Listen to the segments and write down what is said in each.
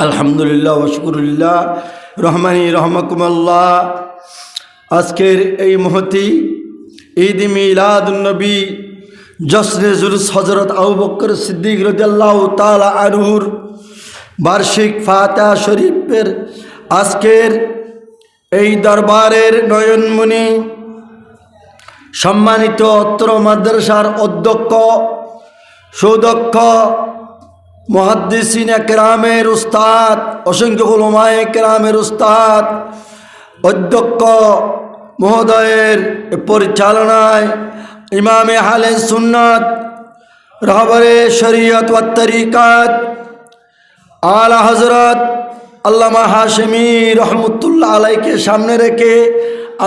আলহামদুলিল্লাহ ওয়া শুকরুলিল্লাহ রহমানি রহমাকুমুল্লাহ। আজকের এই মুহূর্তে ঈদ মিলাদুন নবী জশ্নে জুলুস হযরত আবু বকর সিদ্দিক রাদিয়াল্লাহু তাআলা আনহুর বার্ষিক ফাতিহা শরীফের আজকের এই দরবারের নয়নমণি সম্মানিত অত্র মাদ্রাসার অধ্যক্ষ সুদক্ষ মুহাদ্দিসিন কেরামের উস্তাদ, অসংখ্য উলামায়ে কেরামের উস্তাদ, অধ্যক্ষ মহোদয়ের পরিচালনায় ইমামে আহলে সুন্নাত রাহবারে শরীয়ত ওয়াত তরিকাত আলা হযরত আল্লামা হাশিমি রহমতুল্লাহ আলাইকে সামনে রেখে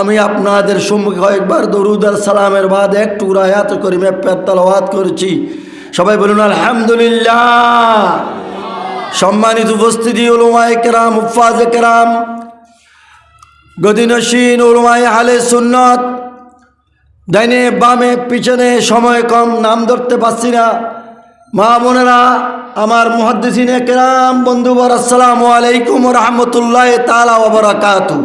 আমি আপনাদের সম্মুখে কয়েকবার দরুদ আর সালামের বাদ এক টুকরা আয়াত কারিমা তেলাওয়াত করেছি। সবাই বলুন আলহামদুলিল্লাহ। সম্মানিত উপস্থিতি উলামায়ে কেরাম, হুফাজে কেরাম, গদিনশীন উলামায়ে আহলে সুন্নাত, ডাইনে বামে পিছনে, সময় কম নাম ধরতে পারছি না, মা বোনেরা, আমার মুহাদ্দিসিনে কেরাম বন্ধুবর, আসসালামু আলাইকুম ওয়া রাহমাতুল্লাহি তাআলা ওয়া বারাকাতুহু।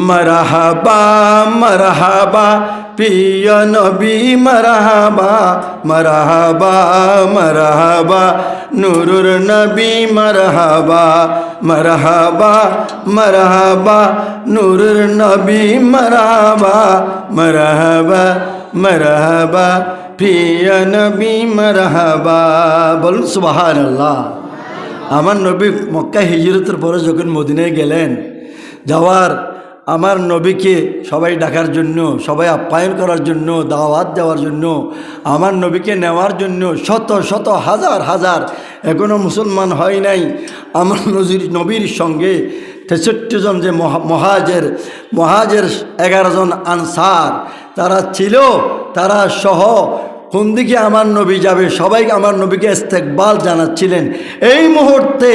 মারহাবা মারহাবা প্রিয় নবী, মারহাবা মারহাবা মারহাবা নূরুর নবী, মারহাবা মারহাবা মারহাবা নূরুর নবী, মারহাবা মারহাবা মারহাবা প্রিয় নবী, মারহাবা। বলুন সুবহানাল্লাহ। আমার নবী মক্কা হিজরতের পরে যখন মদিনায় গেলেন, যাওয়ার আমার নবীকে সবাই ডাকার জন্য, সবাই আপ্যায়ন করার জন্য, দাওয়াত দেওয়ার জন্য, আমার নবীকে নেওয়ার জন্য শত শত হাজার হাজার, এখনও মুসলমান হয় নাই, আমার নবীর সঙ্গে ৬৩ জন যে মহাজের 11 জন আনসার তারা ছিল, তারা সহ কোন দিকে আমার নবী যাবে সবাই আমার নবীকে ইস্তেকবাল জানাচ্ছিলেন। এই মুহূর্তে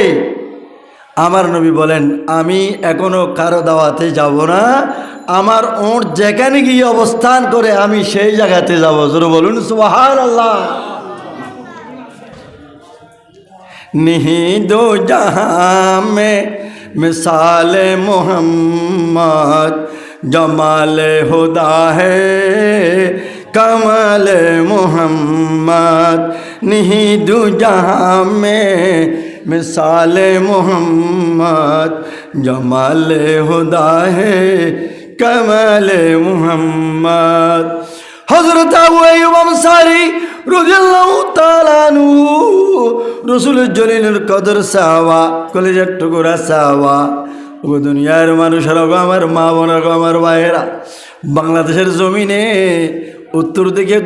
আমার নবী বলেন, আমি এখনো কারো দাওয়াতে যাব না, আমার ওঁট যেখানে গিয়ে অবস্থান করে আমি সেই জায়গাতে যাব। জোরে বলুন সুবহানাল্লাহ। নিহি দো জাহাঁ মে মিসালে মুহাম্মদ, জমালে খুদা হে কমালে মুহাম্মদ, নিহি দো জাহাঁ মে मिसाले मोहम्मद, जमाले खुदा है कमाले मोहम्मद। हजरत अबू अय्यूब अंसारी রাদিয়াল্লাহু তাআলা আনহু রাসূলের জলিলের কদর সাহাবা, কলিজার টুকরা সাহাবা, ও দুনিয়ার মানুষেরা, আমার মা বোনেরা, আমার ভাইয়েরা, বাংলাদেশের জমিনে উত্তর দিকে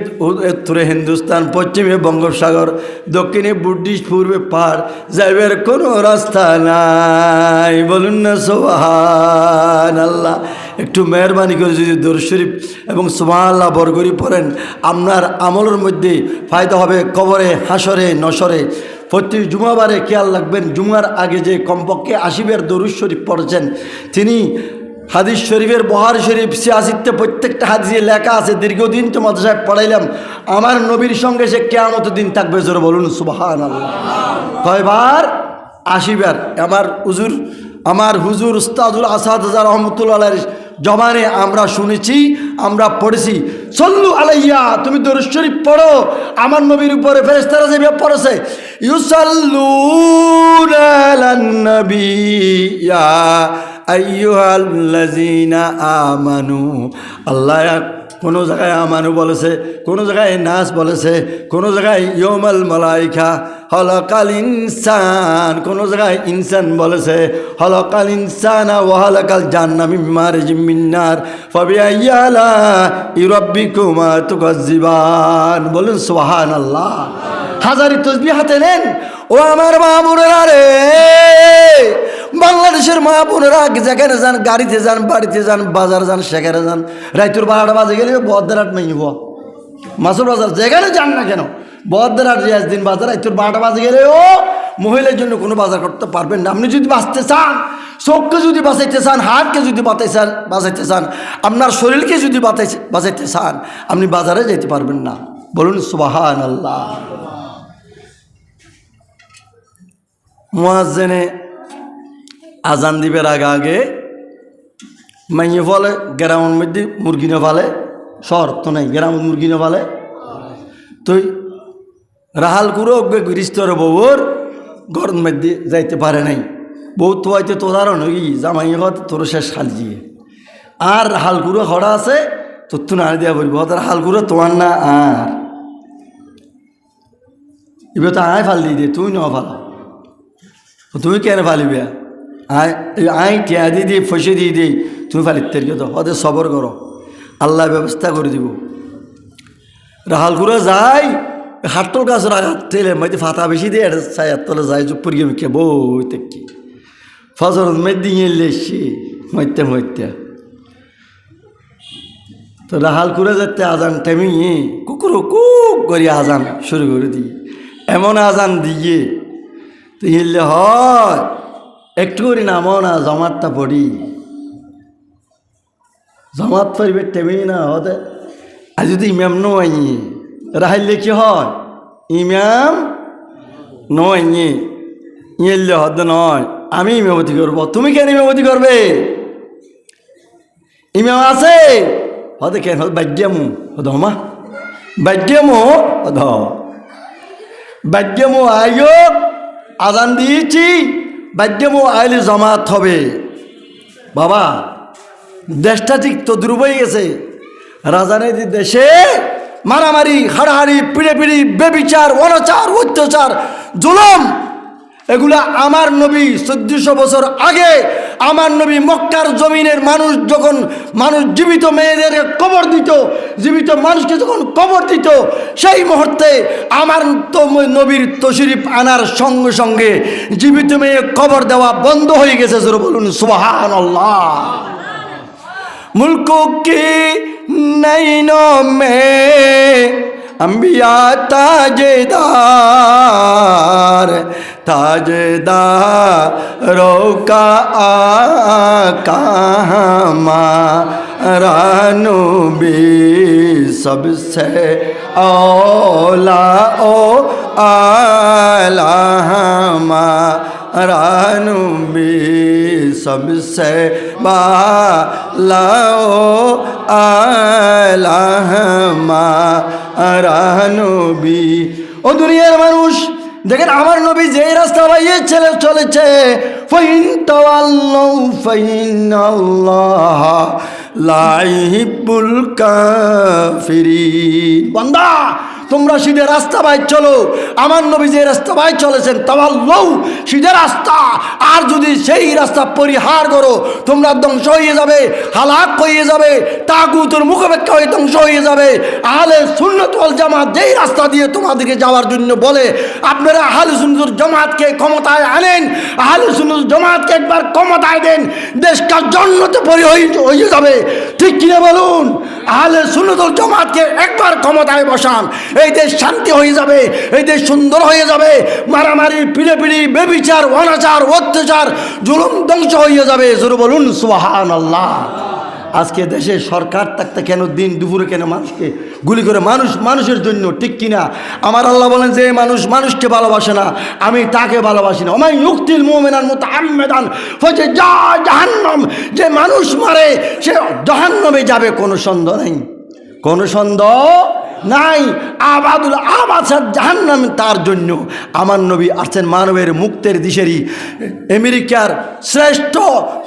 উত্তরে হিন্দুস্তান, পশ্চিমে বঙ্গোপসাগর, দক্ষিণে বুদ্ধিস্ট, পূর্বে পাহাড়, যাইবার কোনো রাস্তা নাই। বলুন না সুবহানাল্লাহ। একটু মেহরবানি করে যদি দরুদ শরীফ এবং সুবহানাল্লাহ বরগরি পড়েন, আপনার আমলের মধ্যে ফায়দা হবে কবরে, হাসরে, নসরে। প্রতি জুমাবারে খেয়াল রাখবেন, জুমার আগে যে কমপক্ষে 80 বার দরুদ শরীফ পড়েছেন, তিনি হাদিস শরীফের বুখারী শরীফ 86তে প্রত্যেকটা হাদিসে লেখা আছে, দীর্ঘদিন তো মাদ্রাসায় পড়াইলাম, আমার নবীর সঙ্গে সে কিয়ামতের দিন থাকবে। জোরে বলুন সুবহানাল্লাহ। কয়বার? 80 বার। আমার হুজুর উস্তাদুল আসাদুল্লাহ রহমতুল্লাহ আলাইহির জবানে আমরা শুনেছি, আমরা পড়েছি। সল্লু আলাইয়া, তুমি দরুদ শরীফ পড়ো, আমার নবীর উপরে ফেরেশতারা যেভাবে পড়েছে, ইউসাল্লুনা আলান নবী ইয়া আইয়ুহাল্লাযীনা আমানু। আল্লাহ কোনো জায়গায় আমানু বলেছে, কোনো জায়গায় নাস বলেছে, কোনো জায়গায় ইয়মাল মালাইকা হলাকাল ইনসান, কোনো জায়গায় ইনসান বলেছে, হলাকাল ইনসানা ওয়া হলাকাল জান্না মিন মারিজিম মিন নার ফাবিআইয়ি আলা'i রাব্বিকুমা তুকাজ্জিবান। বলুন সুবহানাল্লাহ। হাজারি তাসবিহ হাতে নেন। ও আমার মা বোনেরা রে, বাংলাদেশের মা বোনেরা, যেখানে যান, গাড়িতে যান, বাড়িতে যান, বাজার যান, সেখানে যান, রাইতুর 12টা বাজে গেলে বহদ্দারহাট নাই হওয়া, মাসুর বাজার, যেখানে যান না কেন, বহদ্দারহাট রিয়াজ দিন বাজার, রাইতুর 12টা বাজে গেলে ও মহিলার জন্য কোনো বাজার করতে পারবেন না। আপনি যদি বাঁচতে চান, চোখকে যদি বাঁচাইতে চান, হাতকে যদি বাঁচাইতে চান, আপনার শরীরকে যদি বাঁচাইতে চান, আপনি বাজারে যেতে পারবেন না। বলুন সুবহানাল্লাহ। মুয়াজ্জিনে আজান দিবের আগে আগে মাইয়ে ফলে গ্রামের মধ্যে মুরগি না ফালে, শহর তো নাই, গ্রামের মুরগি না ফালে। তো রাহাল কুড়ো গৃহস্থর বউর ঘর মধ্যে যাইতে পারে নাই। বউ তো হয়তো তোলার নই জামাই হয়তো তোর শেষ খালিয়ে আর রাহাল কুড়ো খড়া আছে তোর তো না দেওয়া বলবো রাহাল কুড়ো তোমার না। আর এবার তো আয় ফাল দিয়ে তুই না ফাল, তুমি কেন ফালিবে? আই টিয়া দিয়ে দিই ফসে দিয়ে দিই, তুমি ফালিতে তো ওদের সবর করো, আল্লাহ ব্যবস্থা করে দিব। রাহাল কুড়ো যাই হাট্টর গাছ রাখার তেলে মাইতে ফাতা বেশি দিয়ে ছায়ার তলে যায় চুপুর গিয়ে মিখে বইতে কি ফজর মেদি এসে মইতে মইতে তো রাহাল কুড়ে যেতে আজান টেমিয়ে কুকুর কুক করে আজান শুরু করে দিই, এমন আজান দিয়ে তো হিললে হয় একটু করি নামো না জমাতটা পড়ি, জমাত পড়বে টেমি না হতে। আর যদি ইমাম নয় রাহাইলে কি হয়, ইমাম নয় ইয়েলে হতে নয় আমি ইমামতি করবো, তুমি কেন ইমামতি করবে? ইমাম আছে হতে কেন হতে বাজ্যামু হত মা বাজ্যামু হত বাজ্যামু আইও আজান দিয়েছি, বাজ্যামু আইলে জমাত হবে। বাবা দেশটা ঠিক তো দ্রুবই গেছে, রাজনীতি দেশে মারামারি হাড়াহাড়ি পিড়ে বেবিচার অনাচার অত্যাচার জুলুম, এগুলা আমার নবী 1400 বছর আগে আমার নবী মক্কার জমিনের মানুষ যখন মানুষ জীবিত মেয়েদের কবর দিত, জীবিত মানুষকে যখন কবর দিত, সেই মুহূর্তে আমার তো নবীর তশরিফ আনার সঙ্গে সঙ্গে জীবিত মেয়ে কবর দেওয়া বন্ধ হয়ে গেছে। জোরে বলুন সুবহানাল্লাহ। मुल्कों की नैनों में अंबिया ताजेदार, ताजेदारों का आका हमारा नबी सबसे औला ओ आला हमारा नबी सबसे बालाओ आला हमारा नबी। ও দুনিয়ার মানুষ দেখেন আমার নবী যে রাস্তা বাইয়ে ছেলে চলেছে, ফাইন তাওয়াল্লাউ ফাইনাল্লাহ লা ইহিব্বুল কাফিরিন। বান্দা তোমরা সিধে রাস্তা বাই চলো, আমার নবী যে রাস্তা বাই চলেছেন তাওয়াল্লাউ সিধে রাস্তা, আর যদি সেই রাস্তা পরিহার করো তোমরা ধ্বংস হয়ে যাবে, হালাক হয়ে যাবে, তাগুতের মুখাপেক্ষা হয়ে ধ্বংস হয়ে যাবে। আহলে সুন্নাত ওয়াল জামাত যেই রাস্তা দিয়ে তোমাদেরকে যাওয়ার জন্য বলে, আপনারা আহলে সুন্নাত জামাতকে ক্ষমতায় আনেন, আহলে সুন্নাত জামাতকে একবার ক্ষমতায় দেন, দেশটা জান্নাতে হয়ে যাবে। ঠিক কিনা বলুন? আহলে সুন্নাত ওয়াল জামাতকে একবার ক্ষমতায় বসান, এই দেশ শান্তি হয়ে যাবে, এই দেশ সুন্দর হয়ে যাবে, মারামারি পিড়ে বেবিচার অনাচার অত্যাচার জুলুম ধ্বংস হয়ে যাবে। জোরে বলুন সুবহানাল্লাহ। আজকে দেশে সরকার থাকতে কেন দিন দুপুরে কেন মানুষকে গুলি করে, মানুষের জন্য, ঠিক কিনা? আমার আল্লাহ বলেন যে মানুষ মানুষকে ভালোবাসে না, আমি তাকে ভালোবাসি না। ওমাই ইউক্তিল মুমিনান মুতাআম্মিদান জাহান্নাম, যে মানুষ মারে সে জাহান্নামে যাবে, কোনো সন্দেহ নাই, কোনো সন্দেহ নাই। আবাদুল আবাসাদ জাহান্নাম, তার জন্য আমার নবী আসছেন মানবের মুক্তের দিশেরি। আমেরিকার শ্রেষ্ঠ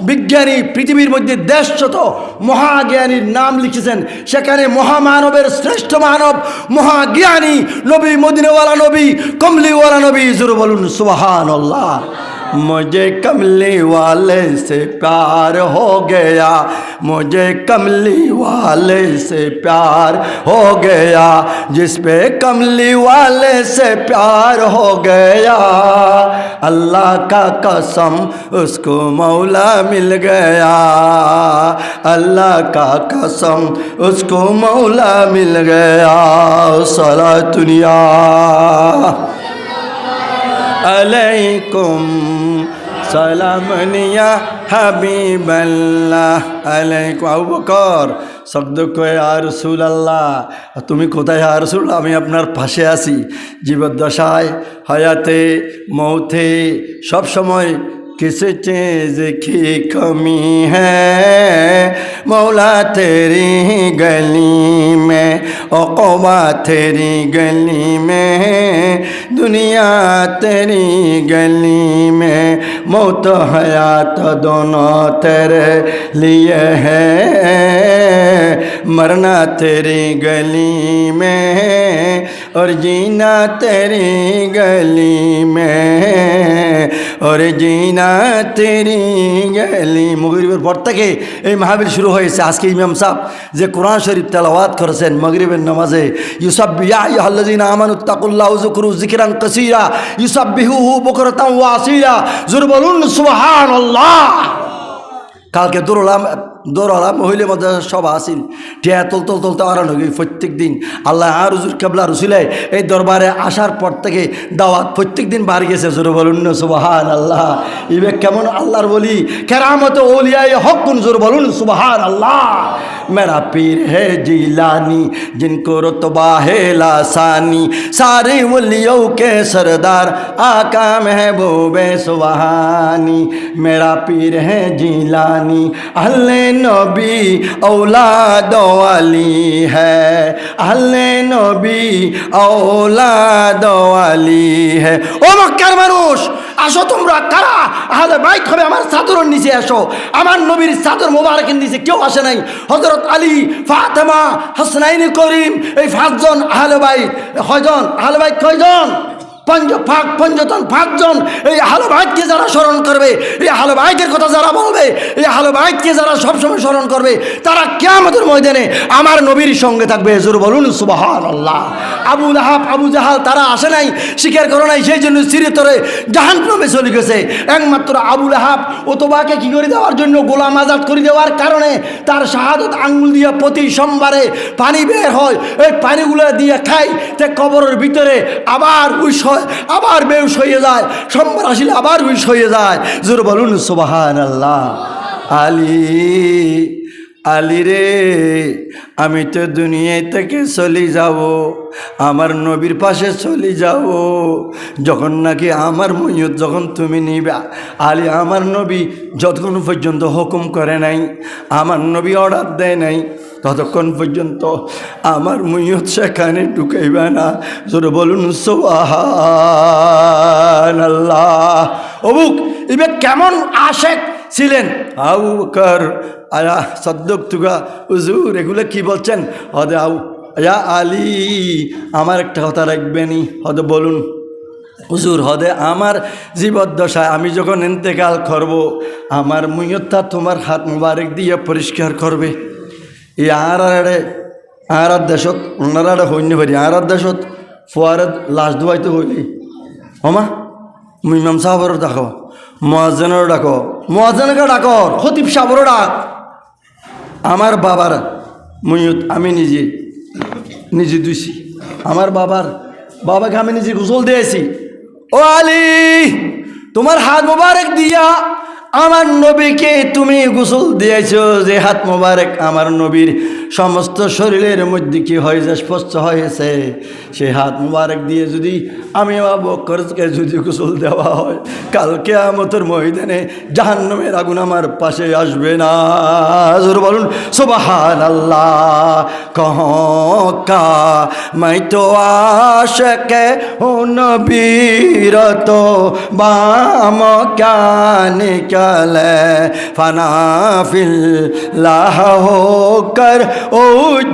বিজ্ঞানী, পৃথিবীর মধ্যে 150 মহাজ্ঞানীর নাম লিখেছেন, সেখানে মহামানবের শ্রেষ্ঠ মানব মহাজ্ঞানী নবী, মদিনাওয়ালা নবী, কমলিওয়ালা নবী। জোরে বলুন সুবহানাল্লাহ। मुझे कमली वाले से प्यार हो गया, मुझे कमली वाले से प्यार हो गया, जिस पे कमली वाले से प्यार हो गया, अल्लाह का कसम उसको मौला मिल गया, अल्लाह का कसम उसको मौला मिल गया। सारा दुनिया अलैकुम सलाम या हबीबल्लाह। अलैकुम। अबू बकर সদ্দক কয়ে ইয়া রাসূলুল্লাহ, তুমি কোথায় ইয়া রাসূলুল্লাহ? আমি আপনার পাশে আছি। জীবদ্দশায়, হায়াতে, মৌতে, সব সময় किस चीज़ की कमी है मौला तेरी गली में, ओक़बा तेरी गली में, दुनिया तेरी गली में, मौत हयात दोनों तेरे लिए है, मरना तेरी गली में और जीना तेरी गली में, और जीना तेरी गली। মাগরিবের পর থেকে এই মাহফিল শুরু হয়েছে। আজকে ইমাম সাহেব যে কোরআন শরীফ তেলাওয়াত করেছেন মাগরিবের নামাজে, ইউসাব্বিহু ইয়া আইয়ুহাল্লাযীনা আমানু তাকুল্লাহ ওয়াযকুরু যিকরান কাসীরা ইউসাব্বিহুহু বুকরাতান ওয়া আসীলা। জোরে বলুন সুবহানাল্লাহ। কালকে দৌড়ালা মহিলা মাদ্রাসার সভা আসিল, টিয়া তুলতে আরানো প্রত্যেক দিন। আল্লাহ আর হুজুর কেবলা রসুলাই এই দরবারে আসার পর থেকে দাওয়াত প্রত্যেক দিন বাড়ি গেছে। জোরে বলুন না সুবহানাল্লাহ। ইবে কেমন আল্লাহর বলি, কেরামত ওলিয়ায়ে হক কোন, জোরে বলুন সুবহানাল্লাহ। मेरा पीर है जिलानी जिनको रुतबा है लासानी, सारे वलियों के सरदार आका महबूबे सुबहानी। मेरा पीर है जिलानी अहले नबी औलाद वाली है, अहले नबी औलाद वाली है। ओ मक्कार মানুষ, আসো তোমরা কারা আহলে বাইত হবে আমার চাদরের নিচে আসো। আমার নবীর চাদর মোবারকের নিচে কেউ আসে নাই। হযরত আলী, ফাতেমা, হাসনাইন করিম, এই পাঁচজন আহলে বাইত। কয়জন আহলে বাইত? কয়জন? পাঁচজন। এই আহলে বাইতকে যারা স্মরণ করবে, এই আহলে বাইতের কথা যারা বলবে, এই আহলে বাইতকে যারা সবসময় স্মরণ করবে, তারা কিয়ামতের ময়দানে আমার নবীর সঙ্গে থাকবে। জোরে বলুন সুবহানাল্লাহ। আবু লাহাব, আবু জাহাল তারা আসে নাই, স্বীকার করে নাই, সেই জন্য চিরতরে জাহান্নামে চলে গেছে। একমাত্র আবু লাহাব ওতবাকে কি করে দেওয়ার জন্য, গোলাম আজাদ করে দেওয়ার কারণে তার শাহাদত আঙ্গুল দিয়ে প্রতি সোমবারে পানি বের হয়। এই পানিগুলো দিয়ে খাই, তে কবরের ভিতরে আবার আবার বেহুশ হয়ে যায়, সোমবার আসলে আবার বেহুশ হয়ে যায়। জোরে বলুন সুবহানাল্লাহ। আলী রে, আমি তো দুনিয়া থেকে চলে যাব, আমার নবীর পাশে চলে যাব। যখন নাকি আমার মইয়ত যখন তুমি নিবা, আলী আমার নবী যতক্ষণ পর্যন্ত হুকুম করে নাই, আমার নবী অর্ডার দেয় নাই, ততক্ষণ পর্যন্ত আমার মইয়ত সেখানে ঢুকাইবে না। জোরে বলুন সুবহানাল্লাহ। অবুক ইবে কেমন আশেক ছিলেন আবু বকর। আয়া সদ্দক তুগা হুজুর এগুলো কি বলছেন? হদে ইয়া আলী, আমার একটা কথা রাখবেনি। হদে বলুন হুজুর। হদে আমার জীবদ্দশায় আমি যখন ইন্তেকাল করব, আমার মুইয়তটা তোমার হাত মুবারক দিয়ে পরিষ্কার করবে। এই আর দেশত ওনারা হইনি পারি, আর দেশত ফোয়ারে লাশ ধোয়াইতে হইলি হমা ইমাম সাহেবেরও ডাকো, মুয়াজ্জিনেরও ডাকো, মুয়াজ্জিনকে ডাকো, খতিব সাহেবেরও ডাক। আমার বাবার মইয়ত আমি নিজে দুইছি। আমার বাবাকে আমি নিজে গোসল দিয়েছি। ও আলী, তোমার হাত মোবারক দিয়া আমার নবীকে তুমি গোসল দিয়েছ, যে হাত মোবারক আমার নবীর সমস্ত শরীরের মধ্যে কি হয়েছে, স্পষ্ট হয়েছে, সেই হাত মোবারক দিয়ে যদি আমি আবু বকরকে যদি গোসল দেওয়া হয়, কাল কিয়ামতের ময়দানে জাহান্নামের আগুন আমার পাশে আসবে না। জোরে বলুন সুবহানাল্লাহ। কহোঁ কা मैं तो आशिक हूँ नबीर तो बाम क्या निकले फना फिल्लाह होकर ओ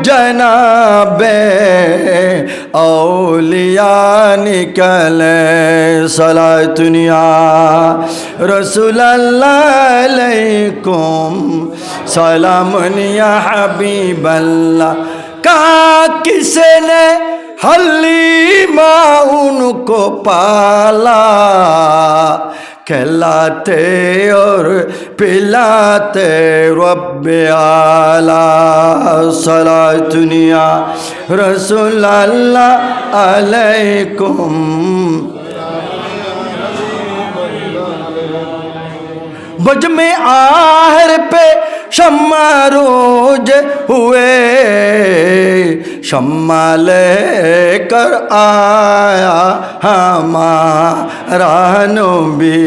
जनाबे औलिया निकले। सलातुनिया रसूलल्लाह अलैकुम सलामुनिया हबीबल्लाह। कहा किसने हलीमा उनको पाला, खिलाते और पिलाते रब्बे आला। सलातुनिया रसूलल्लाह अलैकुम। बज में आहर पे शम्मा रोज हुए, शम्मा लेकर आया हमारा नबी,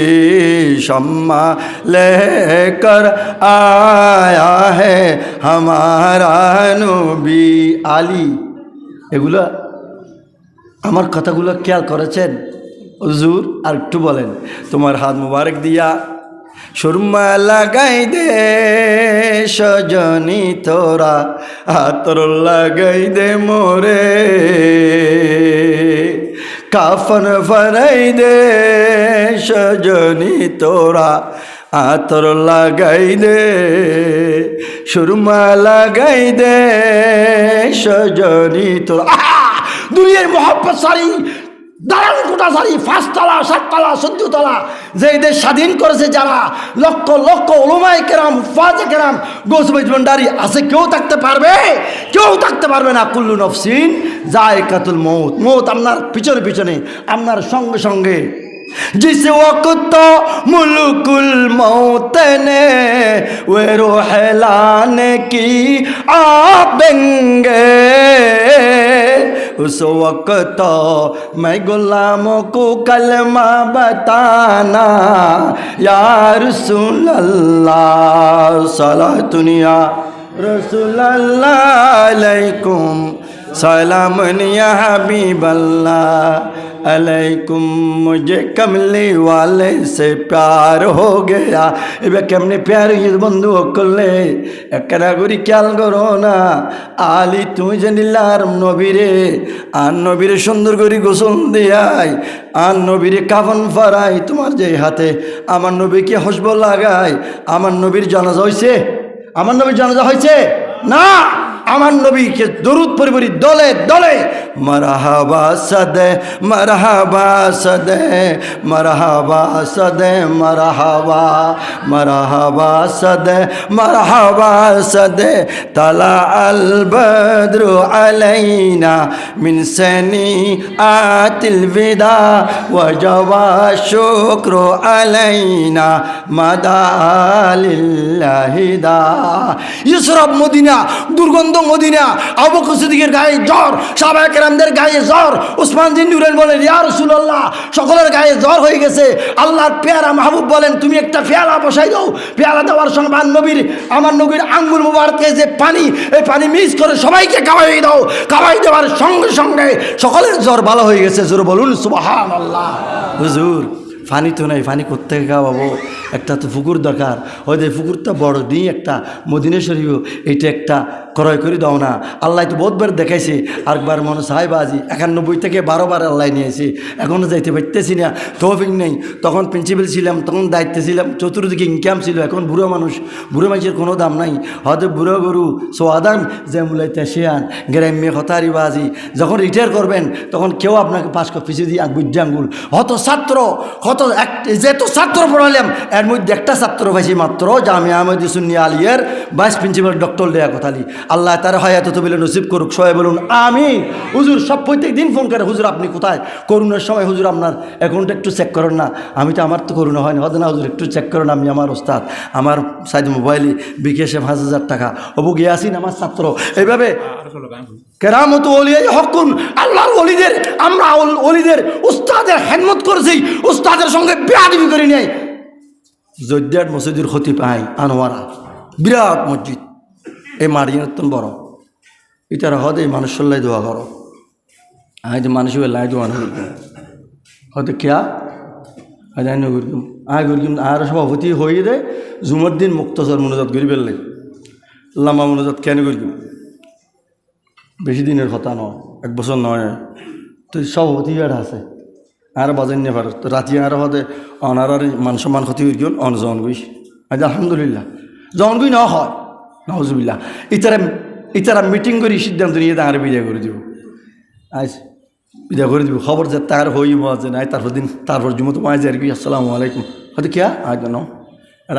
शम्मा लेकर आया है हमारा नबी। आली এগুলো আমার কথাগুলো খেয়াল করেছেন হুজুর? আর একটু বলেন। তোমার হাত মুবারক দিয়া সুরমা লাগাই দে সজনী তোরা, আতর লাগাই দে মোরে, কাফন ফরাই দে সজনী তোরা, আতর লাগাই দে সুরমা লাগাই দে সজনী তোরা। দুনিয়ার মোহাব্বত সারি, দালান কোটা সারি, 5 তলা 7 তলা 14 তলা যে দেশ স্বাধীন করেছে যারা, লক্ষ লক্ষ উলামায়ে কেরাম, ফাজে কেরাম, গৌসবাইজ ভান্ডারী আছে, কেউ থাকতে পারবে? কেউ থাকতে পারবে না। কুল্লু নফসিন যায়কাতুল মউত, মউত আপনার পিছনে পিছনে, আপনার সঙ্গে সঙ্গে। जिस वक्त मुल्कुल मौत ने वे रूह लाने की आबेंगे, उस वक्त मैं गुलामों को कलमा बताना, या रसूल अल्लाह सलातुनिया रसूल अल्लाह अलैकुम सलाम या हबीब अल्लाह अलैकुम, मुझे कमली वाले से प्यार हो गया। এবার কেমনে প্যার হয়ে বন্ধু করলে একটা করি খেয়াল করো না। আলী তুমি জানিলার নবীরে, আর নবীরে সুন্দর করে গোসল দিয়াই, আর নবীরে কাফন ফারাই তোমার যে হাতে, আমার নবীকে হসব লাগাই। আমার নবীর জানাজা হয়েছে? আমার নবীর জানাজা হয়েছে না। আমার নবীকে দরুদ পড়ি দলে দলে, মারহাবা সদে মারহাবা সদে মারহাবা সদে মারহাবা মারহাবা সদে মারহাবা সদে, তালা আল বদরু আলাইনা মিন সানি আতিল বিদা ওয়াজাবা শুকরু আলাইনা মাদালিল্লাহি দা। ইসরাব মদিনা, দুর্গন্ধ মদিনা, আবু বকর সিদ্দিকের গায়ে জ্বর, সাহাবায়ে কেরামদের গায়ে জ্বর, উসমান বিন নুরাইন বলেন ইয়া রাসূলুল্লাহ সকলের গায়ে জ্বর হয়ে গেছে। আল্লাহর পেয়ারা মাহবুব বলেন তুমি একটা পেয়ালা বসাই দাও। পেয়ালা দেওয়ার সঙ্গে আমার নবীর আঙ্গুল মুবারকে যে পানি, এই পানি মিক্স করে সবাইকে খাওয়াই দাও। খাওয়াই দেওয়ার সঙ্গে সঙ্গে সকলের জ্বর ভালো হয়ে গেছে। জোরে বলুন সুবহানাল্লাহ। হুজুর পানি তো নাই, পানি কোত্থেকে খাওয়াবো? একটা তো পুকুর দরকার, হয়তো এই পুকুরটা বড় দিই একটা মদিনা শরীফ, এইটা একটা ক্রয় করে দাও না। আল্লাহ তো বহুতবার দেখাইছে, আরেকবার মনে সাহেব আজি 91 থেকে 12 বার আল্লাহ নিয়েছে, এখনও যাইতে পারতেছি না, তৌফিক নেই। তখন প্রিন্সিপাল ছিলাম, তখন দায়িত্বে ছিলাম, চতুর্দিকে ইনকাম ছিল। এখন বুড়ো মানুষ, বুড়ো মানুষের কোনো দাম নাই। হয়তো বুড়ো গরু সোয়াদান যে মূলাইতে শিয়ান গ্রাম্য হতারি বাজি, যখন রিটায়ার করবেন তখন কেউ আপনাকে 5 পিছিয়ে দিয়ে বুঝে আঙ্গুল। হত ছাত্র, যেহেতু ছাত্র পড়ালাম, এর মধ্যে একটা ছাত্র পাইছি মাত্র, জামিয়া আহমদ সুন্নিয়া আলিয়ার vice principal doctor Liaquat Ali, আল্লাহ তার হায়াত তবিলে নসিব করুক, সবাই বলুন আমিন। হুজুর সব প্রত্যেক দিন ফোন করে, হুজুর আপনি কোথায়? করোনার সময় হুজুর আপনার অ্যাকাউন্টটা একটু চেক করেন না। আমি তো, আমার তো করোনা হয়নি, হয়তো না হুজুর একটু চেক করেন, আমি আমার ওস্তাদ, আমার সাইড মোবাইলে বিকেশে 5,000 টাকা, অবু গিয়াসিন আমার ছাত্র। এইভাবে কেরামত ওলিয়াই হকুন, আল্লাহর ওলিদের, আমরা ওলিদের উস্তাদের খেদমত করেছি, উস্তাদের সঙ্গে বেয়াদবি করে নেই। জৈদ্যাট মসজিদের খতিব আই আনোয়ারা, বিরাট মসজিদ, এই মারিয়ান বড়, এটার হদ এই মানুষল্লাই দোয়া করো, আই যে মানুষ লাই দোয়া না করতাম হয়তো কেয়া আজ আই করতাম, আয় করতাম। আর সভাপতি হয়ে দেয় জুমার দিন মুক্তসর মনোজাত করি ফেললে, লাম্বা মনোজাত কেন করতাম, বেশি দিনের কথা নয়, 1 বছর নয়। তো সভাপতি এটা আছে আর বাজার নিয়ে পারে, তো রাতি আর হদে অনারার মান সম্মান ক্ষতি হয়ে গেল অন জন গুই। আজ আলহামদুলিল্লাহ জন গুই না হয় নজুবিল্লাহ, ইতারা মিটিং করি সিদ্ধান্ত নিয়ে তাহারে বিদায় করে দিব। আজ বিদায় করে দিব, খবর যে তার হইব যে নাই, তারপর জুমতো মাঝে আর কি আসসালামু আলাইকুম, হয়তো কিয়া আজ ন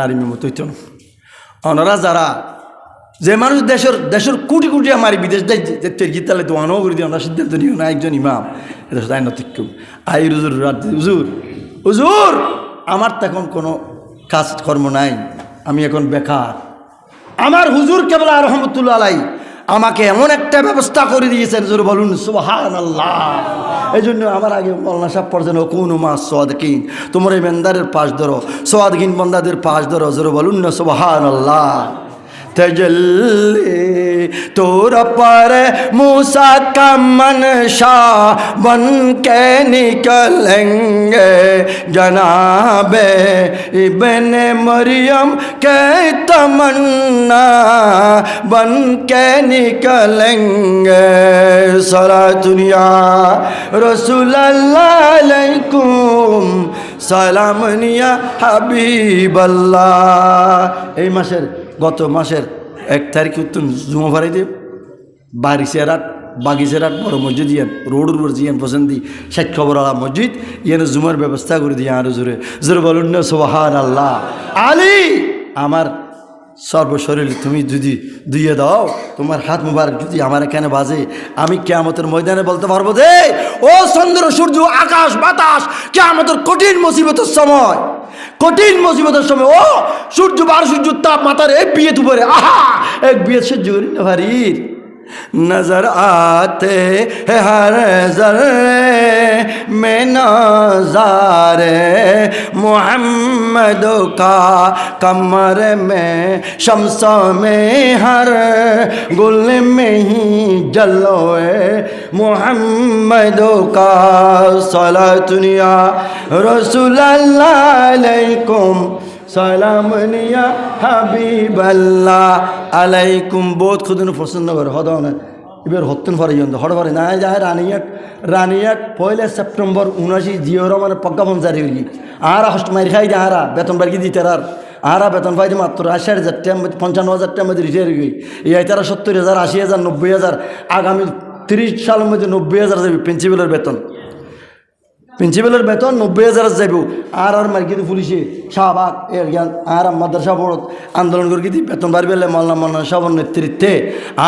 আরিমি মতো হইত না। অনারা যারা যে মানুষ দেশের কোটি কোটি আমার বিদেশ দেয় গীতালে তো আনও করে দিই, ওনার সিদ্ধান্ত নিও না। একজন ইমাম এটা তাই নতিক্রম আই হুজুর হুজুর হুজুর আমার তো এখন কোনো কাজকর্ম নাই, আমি এখন বেকার, আমার হুজুর কেবলা রহমতুল্লাহ আলাই আমাকে এমন একটা ব্যবস্থা করে দিয়েছেন, জোরে বলুন সুবহানাল্লাহ। এই জন্য আমার আগে মৌলানা সাহেব পড়ছেন কোন মা সাদিকিন, তোমরা ইমানদারের পাশ ধরো, সাদিকিন বান্দাদের পাশ ধরো, জোরে বলুন না সুবহানাল্লাহ। तजल्ली तोरा पर मूसा का मनशा बन के निकलेंगे, जनाबे इब्न मरियम के तमन्ना बन के निकलेंगे। सलातुनिया रसूलल्लाह अलैकुम সালামনিয়া হাবিবাল্লাহ। এই মাসের গত মাসের 1 তারিখ উত্তর জুমা ফারাই দেব বারিসেরাট বাগিচেরাট বড় মসজিদ ইয়ান রোডের উপর জিয়ান পছন্দি 60 খবর আলা মসজিদ ইয়ান জুমার ব্যবস্থা করে দিয়ে আরো জোরে জোরে বলুন না সুবহানাল্লাহ। আলী আমার সর্বশরীর তুমি যদি দিয়ে দাও, তোমার হাত মুবারক যদি আমার এখানে বাজে, আমি কিয়ামতের ময়দানে বলতে পারবো যে ও চন্দ্র সূর্য আকাশ বাতাস, কিয়ামতের কঠিন মুসিবতের সময়, কঠিন মুসিবতের সময় ও সূর্য বার সূর্য তাপ মাথার এক বিয়ে উপরে আহা এক বিয়ে সহ্য করি না ভারির नजर आते हैं हर ज़र्रे में नज़ारे मोहम्मद का, कमर में शम्सों में हर गुल में ही जलोए मोहम्मद का। सलातुनिया रसूलल्लाह अलैकुम সালামনিয়া হাবিবাল্লাহ আলাইকুম। বহুত খুদিন পছন্দ করে হদাও না এবার হত্যন ফরে জন্য হড় ফরে না যায় রানিয়াট 1 সেপ্টেম্বর 19 জিও রহমানের প্রজ্ঞাপন জারি হইলি আর হস্ট মারি খাই দে আরা বেতন বাড়ি দিতে আরা বেতন পাই মাত্র 80,000 মধ্যে 55,000 টাকার মধ্যে রিটায়ার হয়ে এই তারা 70,000 80,000 90,000 আগামী 30 সালের মধ্যে 90,000 যাবে প্রিন্সিপালের বেতন, প্রিন্সিপালের বেতন 90,000 যাইব। আর মার্কিত পুলিশে শাহবাগ এর জ্ঞান আর মাদ্রাসা বোর্ড আন্দোলন করে দিই বেতন বাড়ি পেলে মৌলানা সাহেবের নেতৃত্বে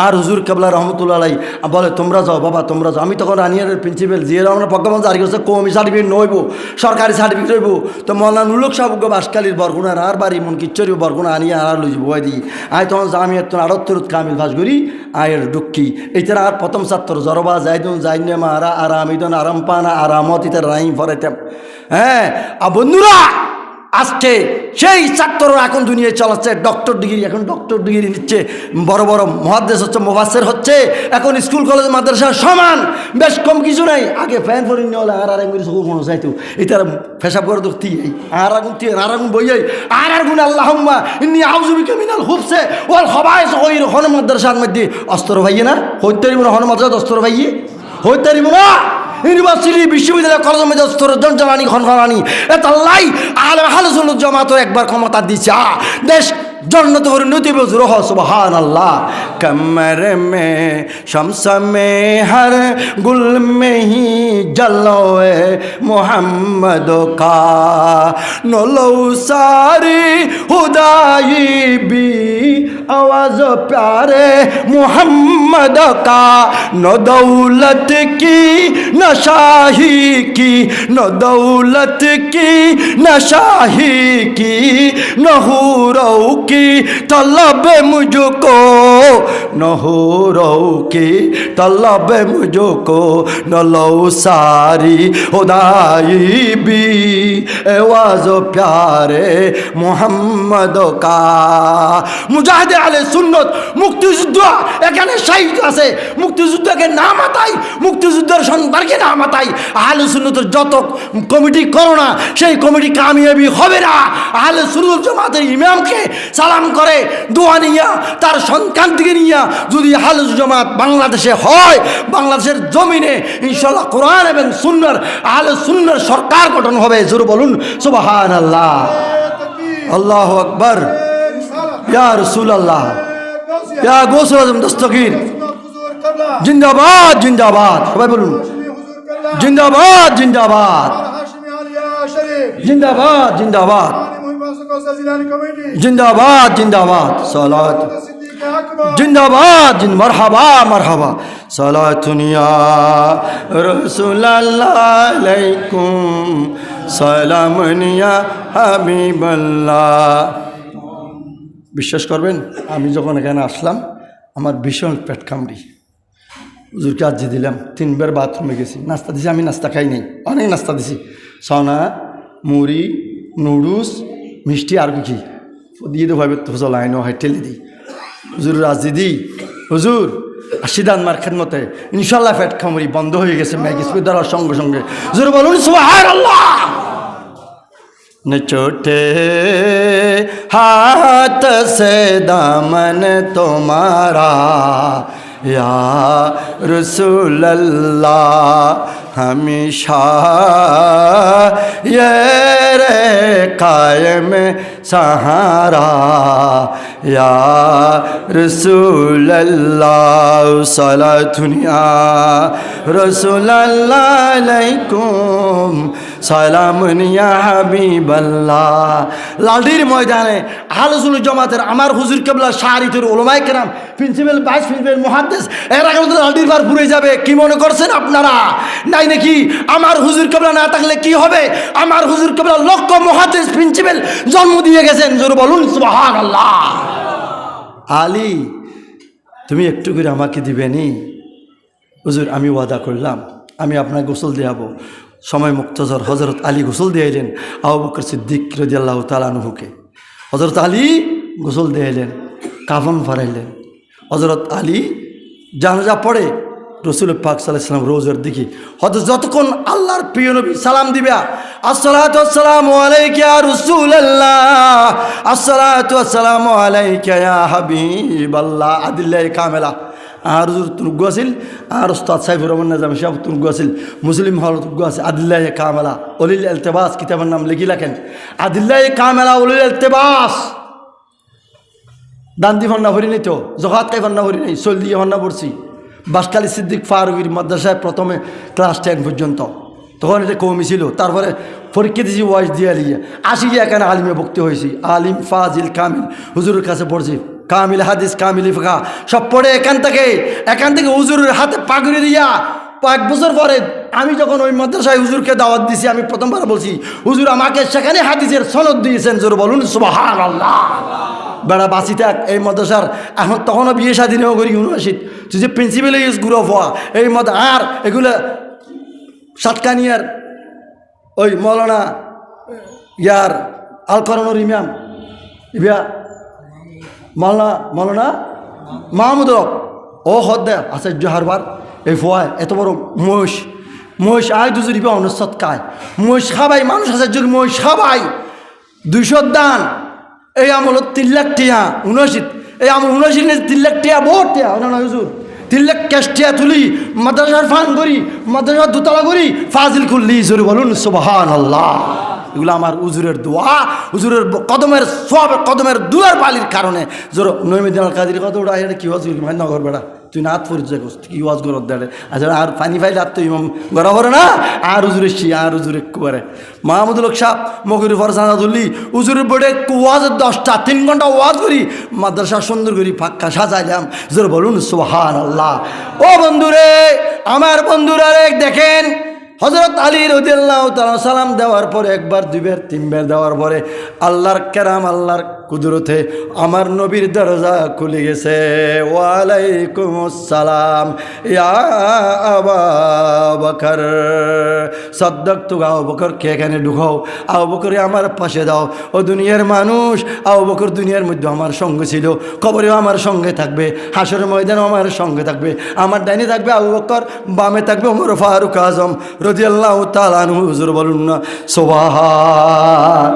আর হুজুর কেবলা রহমতুল্লাহ আলাই বলে তোমরা যাও বাবা তোমরা যাও। আমি তখন রানিয়ারের প্রিন্সিপাল জিয়া রহমানের প্রজ্ঞাপন জারি করছে কওমি সার্টিফিকেট নইব সরকারি সার্টিফিকেট হইব। তো মৌলানা নুলক সাহেবকে বাসকালীর বরগুনার আর বাড়ি মন কিচ্ছরি বরগুনা আনিয়ে আর লইব বই দিই আয় তখন আমি এত 78 কামিল ভাস করি আয়ের ডুক্কি এইটার আর প্রথম ছাত্র জরবা যাইদুন যাইনে মারা আর আমিদন আরাম পানা আরামত ইতার রাইম ফরাইতাম। হ্যাঁ বন্ধুরা আজকে সেই ছাত্ররা এখন দুনিয়ায় চালাচ্ছে ডক্টর ডিগ্রি, এখন ডক্টর ডিগ্রি নিচ্ছে, বড় বড় মুহাদ্দিস হচ্ছে মুফাসসির হচ্ছে, এখন স্কুল কলেজ মাদ্রাসা সমান, বেশ কম কিছু নাই। আগে ফ্যান ফরি নিয়ে হলে আর আগুন সকল মনে চাইতো এটার ফেসাব করে ধরতি আর আগুন বইয়াই আর আগুন আল্লাহুম্মা ইন্নী আউযু বিকা মিনাল খুবসি ওয়াল খাবায়েস ওই হন মাদ্রাসার মধ্যে অস্ত্র ভাইয়ে না হইতারি মনে হন মাদ্রাসা অস্ত্র ভাইয়ে হইতারি মনে ইউনিভার্সিটি বিশ্ববিদ্যালয় কলেজের মধ্যে স্তরজন জ্বালানি খনখনানি এতাল্লাই আলেম আহলে সুন্নাত জামাত একবার ক্ষমতা দিছে দেশ जन्नत और नूती बुजुर्ग हो सुबहान अल्लाह। कमर में शम्स में हर गुल में ही जलोए मोहम्मद का नलो सारी खुदाई भी आवाज प्यारे मोहम्मद का न दौलत की न शाही की न दौलत की न शाही की न हूरों की तलब मुझको न हूरों की तलब मुझको न लो सारी खुदाई भी आवाज प्यारे मोहम्मद का। मुजाहिद आले सुन्नत মুক্তিযুদ্ধ এখানে শহীদ আছে, মুক্তিযুদ্ধকে না মাতাই মুক্তিযুদ্ধের সন্তানকে না মাতাই আহলে সুন্নতের যত কমিটি করো না সেই কমিটি কামিয়াবি হবে না। আহলে সুন্নাত জামাতের ইমামকে সালাম করে দোয়া নিয়া তার সন্তান থেকে নিয়া যদি আহলে জামাত বাংলাদেশে হয় বাংলাদেশের জমিনে ইনশাআল্লাহ কোরআন এবং সুন্নাহর আহলে সুন্নাহর সরকার গঠন হবে। জোরে বলুন সুবহানাল্লাহ আল্লাহু আকবার ইয়া রাসূলুল্লাহ ইয়া গৌসুল আজম দস্তগীর জিন্দাবাদ জিন্দাবাদ সবাই বলুন জিন্দাবাদ জিন্দাবাদ জিন্দাবাদ জিন্দাবাদ जिंदाबाद जिंदाबाद सलात जिंदाबाद मरहबा मरहबा सलातुनिया रसूलल्लाह अलैकुम सलामनिया हबीबल्लाह। বিশ্বাস করবেন, আমি যখন এখানে আসলাম আমার ভীষণ পেট কামড়ি। হুজুরকে আর্জি দিলাম, 3 বার বাথরুমে গেছি, নাস্তা দিছি, আমি নাস্তা খাই নাই, অনেক নাস্তা দিছি, সনা, মুড়ি, নুডলস, মিষ্টি, আর কি দিয়ে দেবো, ভাবে তো লাইন হয় ঠেলে দিই। হুজুর আর্জি দিই, হুজুর আশিদান মার খেদমতে ইনশাল্লাহ পেট কামড়ি বন্ধ হয়ে গেছে ম্যাগি স্পিড দেওয়ার সঙ্গে সঙ্গে। হুজুর বলুন সুবহানাল্লাহ। न छोटे हाथ से दामन तुम्हारा या रसूल अल्लाह, हमेशा ये रे कायम सहारा या रसूल अल्लाह, सलातुनिया रसूल अल्लाह अलैकुम সালামুনিয়া হাবিবাল্লাহ। লালডির ময়দানে আহলুসুন্নাহ জামাতের আমার হুজুর কেবলা শারিতের উলামায়ে কেরাম, প্রিন্সিপাল, ভাইস প্রিন্সিপাল, মুহাদ্দিস, এর আগে লালডির বার পুড়ে যাবে কি মনে করছেন আপনারা? নাই নাকি? আমার হুজুর কেবলা না থাকলে কি হবে? আমার হুজুর কেবলা লক্ষ মুহাদ্দিস, প্রিন্সিপাল জন্ম দিয়ে গেছেন। জোরে বলুন সুবহানাল্লাহ। আলী তুমি একটু করে আমাকে দিবেনি? হুজুর আমি ওয়াদা করলাম আমি আপনার গোসল দেয়াবো। সময় মুক্তজর হজরত আলী গোসল দিয়েলেন আবু বকর সিদ্দিক রাদিয়াল্লাহু তাআলা আনহুকে। হজরত আলী গোসল দিয়েলেন, কাফন পরাইলেন। হজরত আলী জানাজা পড়ে রসুল পাক সাল্লাল্লাহু আলাইহি ওয়াসাল্লাম রোজার দিকে হয়তো যতক্ষণ আল্লাহর প্রিয় নবী সালাম দিবা, আসসালাতু ওয়াসসালামু আলাইকা ইয়া রাসূলুল্লাহ, আসসালাতু ওয়াসসালামু আলাইকা ইয়া হাবিবাল্লাহ, আদিল্লাহ কামেলা। আর হুজুর তুর্গ আছিল, আর উস্তাদ সাইফুর রহমান নাজামী সাহেব তুর্গ আছিল, মুসলিম হল তুর্গ আছে, আদিল্লাহ কামেলা অলিল ইলতেবাস কিতাবের নাম লিখি রাখেন, আদিল্লাহ কামেলা অলিল ইলতেবাস। দান্দি ফন্না ভরি নাই তো, জহাত কাই ফন্না ভরি নাই, চল দিয়ে ফন্না পড়ছি। বাসকালী সিদ্দিক ফারুকির মাদ্রাসায় প্রথমে ক্লাস 10 পর্যন্ত, তখন এটা কমই ছিল। তারপরে পরীক্ষা দিয়েছি, ওয়াইজ দিয়ে লিয়ে আসি গিয়ে এখানে আলিমে ভক্তি হয়েছি, আলিম ফাজিল কামিল হুজুরের কাছে পড়ছি, কামিল হাদিস কামিল ফিকহ সব পড়ে এখান থেকে হুজুরের হাতে পাগড়ি দিয়া 1 বছর পরে আমি যখন ওই মাদ্রাসায় হুজুরকে দাওয়াত দিছি, আমি প্রথমবার বলছি হুজুর আমাকে সেখানে হাদিসের সনদ দিয়েছেন। জোরে বলুন সুবহানাল্লাহ। বেড়া বাঁচি থাক এই মাদ্রাসার, এখন তখনও বিয়ে শাদী নেওয়া করি ইউনিভার্সিটি, তুই যে প্রিন্সিপাল ইউজ গ্রো হওয়া এই মত আর এগুলো সাতকানিয়ার ওই মৌলানা ইয়ার আল করণর ইমাম ইবিয়া মৌলানা মাহমুদ ও হদ্দে আচার্য হারবার এই ফোয়ায় এত বড় মহিষ আয় দুজুর ইবা অনুচ্ছদ কায় মহিষ খাবাই মানুষ আচার্যর মহিষ খাবাই 200 দান এই আমল 3 লাখ টিয়া 79 এই আমল 79 3 লাখ টিয়া বহুত টিয়া না হুজুর 3 লাখ ক্যাশ টিয়া তুলি মাদ্রাসার ফান করি মাদ্রাসার দোতলা করি ফাজিল করলি জোরে বলুন সুবহানাল্লাহ। এগুলো আমার হুজুরের দোয়া, হুজুরের কদমের সব কদমের দুয়ার পালির কারণে জোর নৈমিদিন আল কাদির কত ওটা এটা কি ওয়াজ করি নগর বেড়া তুই নাথ পরিচয় করছ কি ওয়াজ করত দেড়ে আচ্ছা আর পানি ফাইলে আর তো ইমাম গড়া করে না আর হুজুরের শি আর হুজুর একটু করে মাহমুদুল হক সাহ মকির ফরসানাদুল্লি হুজুরের বোর্ডে ওয়াজের 10টা 3 ঘন্টা ওয়াজ করি মাদ্রাসা সুন্দর করি ফাঁকা সাজাইলাম জোর বলুন সুবহানাল্লাহ। ও বন্ধুরে আমার বন্ধুরা দেখেন হযরত আলী রাদিয়াল্লাহু তাআলা সালাম দেওয়ার পরে 1 বার 2 বার 3 বার দেওয়ার পরে আল্লাহর কেরাম আল্লাহর কুদরতে আমার নবীর দরজা খুলে গেছে। ওয়া আলাইকুমুস সালাম ইয়া আবু বকর সাদ্দাকতু আবু বকর কে এখানে ঢুকাও আবু বকরে আমার পাশে দাও। ও দুনিয়ার মানুষ আবু বকর দুনিয়ার মধ্যে আমার সঙ্গে ছিল, কবরেও আমার সঙ্গে থাকবে, হাসরের ময়দানেও আমার সঙ্গে থাকবে। আমার ডাইনে থাকবে আবু বকর, বামে থাকবে ওমর ফারুক আজম রাদিয়াল্লাহু তাআলা আনহু। হুজুর বলুন না সুবহান।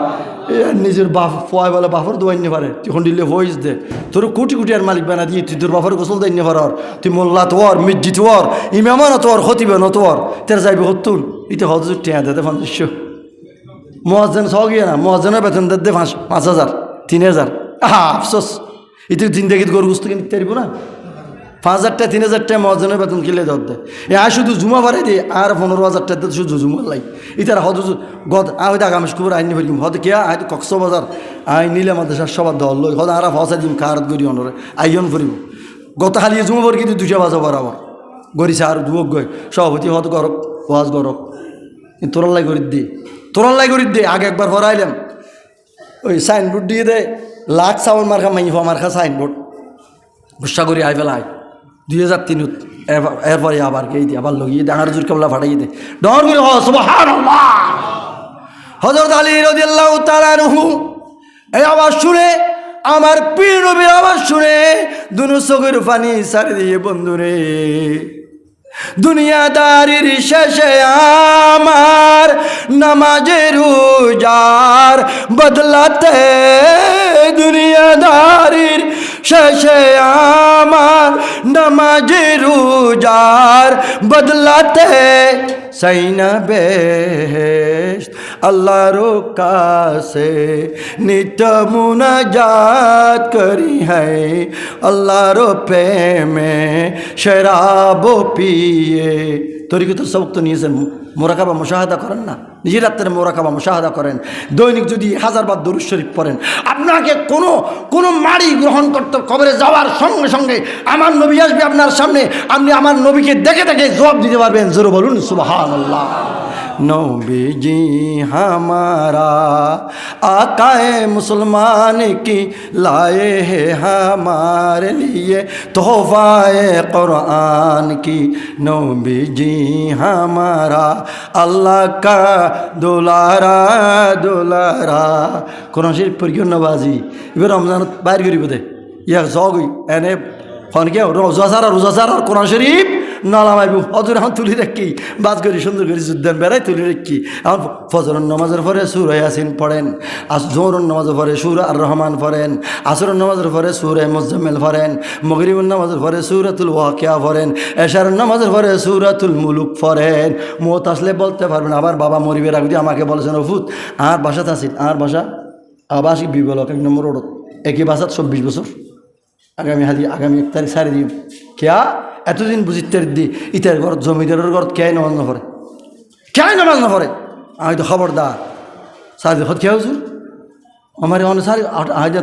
নিজের বাপ ফয় বলে বাপর দোয়াই নে পারে তুই হন্ডিলে ভয়েস দে তোর কোটি কোটি আর মালিক বানা দিয়ে তুই তোর বাপর গোসল দেয় নে পার তুই মোল্লা তোর মির্জি তোর ইমামা না তোর খতিবে না তোর তের যাইবে হতুন ইতে হজুর টিয়া দে 500 মহাজন সহ গিয়ে না মহাজনের বেতন দে 5,000 3,000 আফসোস ইতে জিন্দগিত গরু গুস্ত কিনতে পারবো না 5,000 3,000 টাকা মহাজনের বেতন কিনলে ধর দে আর শুধু জুমা বাড়াই দিয়ে আর 15,000 টাকা শুধু জুমা লাই ইতার হদ গদ হয়তো আগামী কুকুর আইনি ফেলিম হয়তো কে হয়তো কক্সবাজার আই নিলে আমাদের সবার দল লই হয়তো আর ফসা দিম খারাত গরি অনরে আইন ফুরিব গত হালিয়ে জুমা পর কিন্তু 2টা বাজা বরাবর গরিছে আর যুবক গই সভাপতি হয়তো গরক ওয়াজ গরক তোরাল্লাই করি দে আগে একবার হরাইলাম ওই সাইনবোর্ড দিয়ে দে লাখ চাউল মার্কা মাইফ মার্কা সাইনবোর্ড গুসা করি আই ফেলাই 2003 এরপরে আবার কে দিয়ে আবার লগিয়ে ডাঙার জোর কেবলা ফাটাই দে ডর করে সুবহানাল্লাহ। হযরত আলী রাদিয়াল্লাহু তাআলা আনহু এই আওয়াজ শুনে, আমার প্রিয় নবীর আওয়াজ শুনে দুনো চোখের পানি ছাড়ি দিয়ে বন্ধুরে, দুনিয়াদারির শেষে আমার নামাজের রোজার বদলাতে, দুনিয়াদারির শেষে আমার নামাজের রোজার বদলাতে সাইনা বেহেশত আল্লাহর কাছে নিত মুনাজাত করি হ্যায়, আল্লাহর প্রেমে শরাব পিয়ে। তরিকত সবক তো নিয়েছেন, মোরাকাবা মুশাহাদা করেন না, নিজের রাত্রে মোরাকাবা মুশাহাদা করেন। দৈনিক যদি 1000 বার দরুদ শরীফ পড়েন, আপনাকে কোনো মাড়ি গ্রহণ করতে কবরে যাওয়ার সঙ্গে সঙ্গে আমার নবী আসবে আপনার সামনে, আপনি আমার নবীকে দেখে দেখে জবাব দিতে পারবেন। জোরে বলুন সুবহানাল্লাহ। नबीजी हमारा आकाए मुसलमान की लाए है हमारे लिए तोहफाए कुरान की। नबीजी हमारा अल्लाह का दुलारा दुलारा। कुरान शरीफ पर क्यों नवाजी इधर रमजान बाहर करी बदे यह जोगी एने कौन क्या रोजा सारा कुरान शरीफ নালামাইব অদূর এখন তুলি রাখি বাদ করি সুন্দর করে যুদ্ধেন বেড়াই তুলি রাখি। এখন ফজরের নামাজের পরে সূরা ইয়াসিন পড়েন, জোহরের নামাজের পরে সূরা আর রহমান পড়েন, আসরের নামাজের পরে সূরা মুজাম্মিল পড়েন, মাগরিবের নামাজের পরে সূরাতুল ওয়াকিয়া পড়েন, এশারের নামাজের পরে সূরাতুল মুলুক পড়েন। মত আসলে বলতে পারবেন। আবার বাবা মরিবের আগে আমাকে বলেছেন ওফুত আর বাসাতে আসিন, আর বাসা আবাসিক বিবলক 1 নম্বর রোড, একই বাসাত 24 বছর। আগামী 1 তারিখ সারি দিন কেয়া এতদিন বুঝিতে দি ইতার ঘর জমিদারের ঘর কে নামাজ না পড়ে, কে নামাজ না পড়ে। আমি তো খবরদার সারি হত কে হুজুর আমার অনেক সারি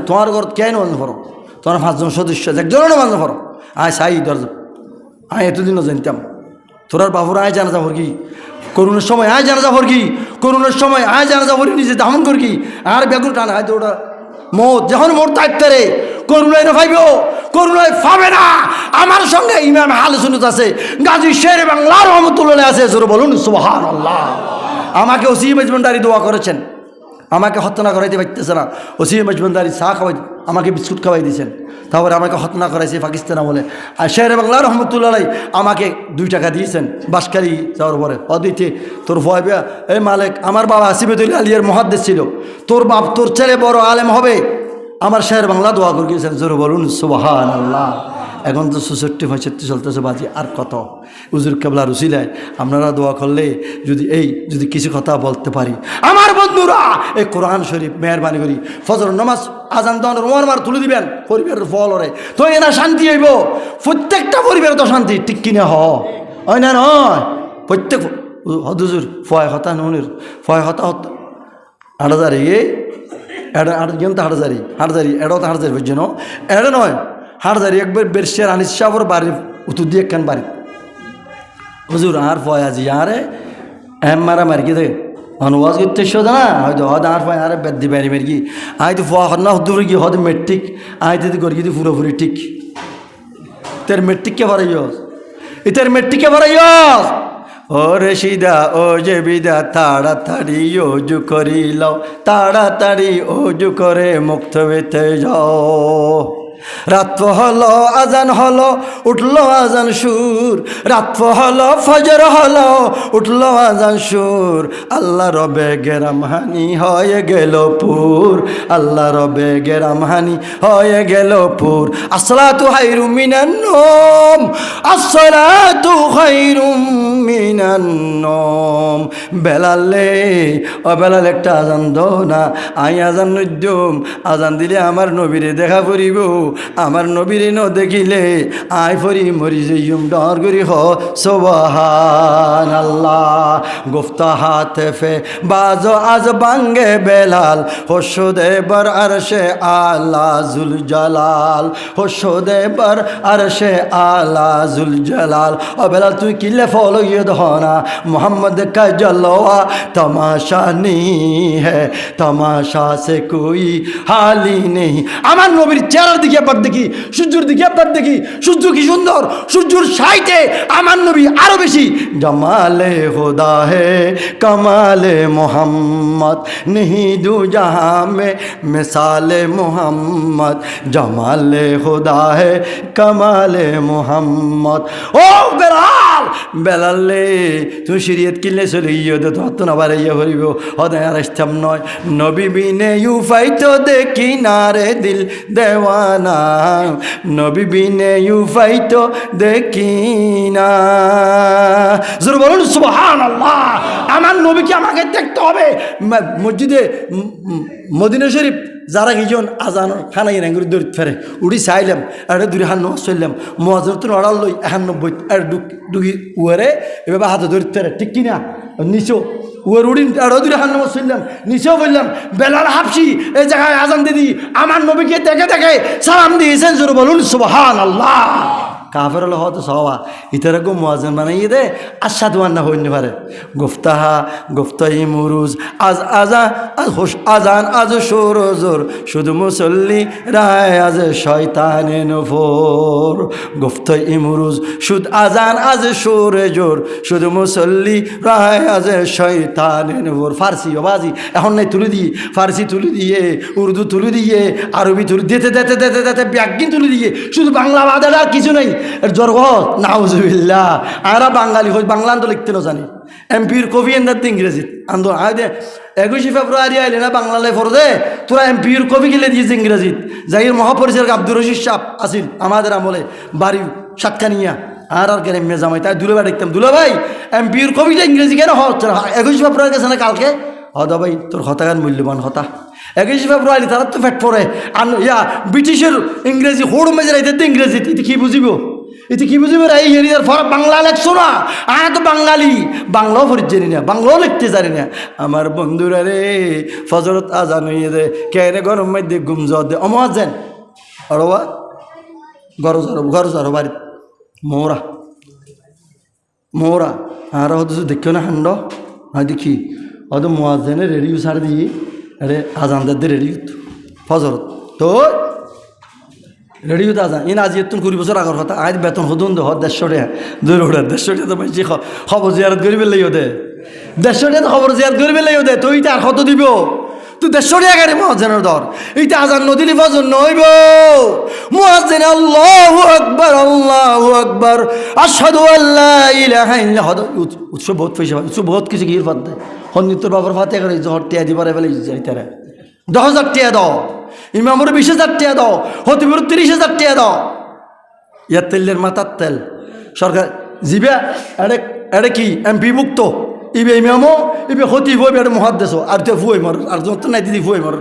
তোমার ঘর কে নামাজ না পড়ো, তোমার 5 জন সদস্য একজনও নামাজ না পড়ো। আয় সাই দরজা আমি এতদিনও জানতাম তোরার বাবুর আয় জানা যাবর কি করুণের সময় আয় জানা যাবর কি, করুণের সময় আয় জানা যাবর নিজে দামন কর কি আর বেগুন টানা হয় তো ওটা মত যখন মোট দায়িত্বে রে করুণায় না পাইব, করুণায় পাবে না। আমার সঙ্গে ইমাম আহলে সুন্নাত আছে, গাজী শের বাংলা রহমাতুল্লাহ আছে। জোরে বলুন সুবহানাল্লাহ। আমাকে ওসি মজবুন্দারি দোয়া করেছেন, আমাকে হত্যা করাইতে পারতেছে না। ওসি মজবুন্দারি চা খাওয়াই, আমাকে বিস্কুট খাওয়াই দিয়েছেন, তারপরে আমাকে হত্যা করাইছে পাকিস্তানে বলে। আর শের বাংলা রহমতুল্লাহ আমাকে 2 টাকা দিয়েছেন বাসকারি যাওয়ার পরে। অদিতে তোর ভয় এই মালিক, আমার বাবা আসিফুদ্দিন আলিয়ার মুহাদ্দিস ছিল, তোর বাপ তোর ছেলে বড় আলেম হবে। আমার শের বাংলা দোয়া করে গিয়েছেন। জোরে বলুন সুবহানাল্লাহ। এখন তো 64-65 চলতেছে বাজি, আর কত হুজুর কেবলার উসিলায় আপনারা দোয়া করলে যদি কিছু কথা বলতে পারি। আমার বন্ধুরা এই কোরআন শরীফ মেহরবানি করি ফজর নামাজ আজান দেওয়ার ওয়ার তুলে দিবেন, পরিবারের ফল ওরে তো এনা শান্তি হইব। প্রত্যেকটা পরিবারে তো শান্তি, ঠিক কিনা হয় না নয়? প্রত্যেক হুজুর ফয় হতা নুনের ফয় হতা 8,000 এটা 8,000 এটাও তো 8,000 বুঝছেন, এটা নয় 8,000 একবার বেরশের আনিস সাবর বাড়ি উত্তর দিয়ে একখান বাড়ি হুজুর আর ফয় আজি আরে মারা মারি কি দেখ অনুবাদ করতে শোধ না হয়তো হদ আর ফয় আরে বেদি বাড়ি মেরগি আই তো ফয় হদ না হদুর কি হদ মেট্রিক আই তো করি কিন্তু পুরোপুরি ঠিক তোর মেট্রিককে ভরাইস তোর মেট্রিককে ভরাইস। ও রশিদা ও যে বিদা তাড়াতাড়ি ওজু করিলাও, তাড়াতাড়ি ওজু করে মুক্ত হইতে যাও। রাত হলো আজান হলো উঠলো আজান সুর, রাত হলো ফজর হলো উঠলো আজান সুর। আল্লাহ রবে গেরামহানি হয়ে গেল পুর, আল্লাহ রবে গেরামহানি হয়ে গেল পুর। আসসালাতু খায়রুম মিনান নওম, আসসালাতু খায়রুম মিনান নওম। বেলালে ও বেলাল একটা আজান দাও না, আই আজান নদ্যম আজান দিলে আমার নবীরে দেখা করিব। আমার নবীর ন দেখিলে আয় ফরি মরি যাইম ডর করি হ সুবহানাল্লাহ। গুফতা হাতে ফে বাজো আজ বাঙ্গে বেলাল হসদে বর আরশে আলা জুল জালাল হসদে বর আরশে আলা জুল জালাল। ও বেলাল তুই কিলে ফলো ইয়ে দহনা মোহাম্মদ কা জলওয়া তমাশা নেই হ্যাঁ তমাশা সে কোই হালি নেই। আমার নবীর চেহারার দিকে একবার দেখি, সূর্যের দিকে একবার দেখি, সূর্য কি সুন্দর, সূর্যের সাইটে আমার নবী আরো বেশি। জামালে খুদা হে কমালে মোহাম্মদ নেহি দু জাহাঁ মে মিসালে মোহাম্মদ। জামালে খুদা হে কমালে মোহাম্মদ। ও বেলাল, বেলালে তুই শরীয়ত কিলে চলে গিয়ে তো হত না বারে ইয়ে করিব হতে আর ইস্তাম নয়। নবী বিনে ইউ ফাইতো দেখি না রে দিল দেওয়ানা, নবী বিনে ইউ ফাইতো দেখি না। জোরে বলুন সুবহানাল্লাহ। আমার নবীকে আমাকে দেখতে হবে। মসজিদে মদিনা শরীফ যারা গিয়েছেন আজান খানাই রেঙ্গুরি দৌড় ফেরে উড়ি চাইলাম এটা দূরে হান নমাজ চললাম মহাজন তো অড়াল লই 91 আর ডুগি উয়ারে এভাবে হাতে দৌড় ফেরে ঠিক কিনা নিচো উয়ার উড়ি আরো দূরে হান নমাজ চললাম নিচেও বললাম বেলাল হাফসি এই জায়গায় আজান দিদি আমার নবীকে দেখে দেখে সালাম দিয়েছেন। জোরে বলুন সুবহানাল্লাহ। কাফের হলে হয়তো সবা ইতারকম মুয়াজ্জিন বানাইয়ে দে আশহাদু আন্না হইতে পারে। গুফতাহা গুফতাহি মুরুজ আজ আজা আজ হোস আজান আজ সুরজোর শুধু মুসল্লি রায় আজ শয়তানে নফর। গুফতাহি মুরুজ শুধ আজান আজ সুরজোর শুধু মুসল্লি রায় আজ শয়তানে নফর। ফার্সি বাজি এখন নাই তুলে দিয়ে ফার্সি তুলে দিয়ে উর্দু তুলে দিয়ে আরবি তুলে দিতে দিতে দিতে দিতে ব্যাগিন তুলে দিয়ে শুধু বাংলা বাদে আর কিছু নেই। এর জর্গ নাউজুবিল্লাহ। আরা বাঙালি হই বাংলা আন্দোলন লিখতে না জানি এমপির কবি এন্দার ইংরেজি আন্দোলন আয় দে 21 ফেব্রুয়ারি আইলে না বাংলালে পড়ে তোরা এমপির কবি গেলে দিয়েছে ইংরেজি। জাহির মহাপরিচালক আব্দুর রশিদ সাহ আসিল আমাদের আমলে বাড়ি সাতকানিয়া আর আর কেন মেয়ে জামাই তাই দুলে দেখতাম দুলে ভাই এমপির কবিটা ইংরেজি কেন হচ্ছে 21 ফেব্রুয়ারি গেছে না কালকে হদা ভাই তোর হতাগান মূল্যবান হতা 21 ফেব্রুয়ারি তারা তো ফ্যাট পড়ে আর ইয়া ব্রিটিশের ইংরেজি হোড় মেজে রাইতে ইংরেজি এতে কি বুঝিব এতে কি বুঝিব এই এরিয়ার ফরক বাংলা লেখছো না আর তো বাঙালি বাংলাও ফরিদ জানি না বাংলাও লিখতে জানি না। আমার বন্ধুরা রে ফজরত আজান হইয়ে দে কেনে গরম মধ্যে ঘুম যাওয়া দে অমর যেন অরবা ঘর যারো বাড়ি মোরা মোরা আর হতো দেখিও না হান্ড হয় দেখি হয়তো মোয়াজেনে রেডিও ছাড় দিয়ে আরে আজানদার দিয়ে রেডিও ফজরত তো রেডিও তো আজান ইন আজি তুমি 20 বছর আগর কথা আজ বেতন হদুন দে 150 টাকা 2 টাকা 150 টাকা তো বেশি খবর জিয়ারত করিবে লইও দে 150 টাকা খবর জিয়ারত করিবে লইও দে তুই তার কত দিব তুই 150 টাকা গাড়ি মুয়াজ্জিনের দর এইটা আজান নদিলি ফজর নইব মুয়াজ্জিন আল্লাহু আকবার আশহাদু আল্লা ইলাহা ইল্লাল্লাহ উৎসব বহুত পয়সা উৎসব বহুত কিছু গির ফাদ দে হন্নিতর বাবার ফাতে করে জহর টিয়া দিবারে ফেলে যাইতারে 10,000 টাকা দাও ইমামুর 20,000 টাকা দাও হতিবুর 30,000 টাকা দাও ইয়া তেলের মাথার তেল সরকার জিবে এড়ে কি এমপি মুক্ত ইবে ইমামো ইবে হতি হইবে এটা মহাদ্দেশ আর তো ফুয়ে মর আর যত নাই দিদি ফুয়ে মর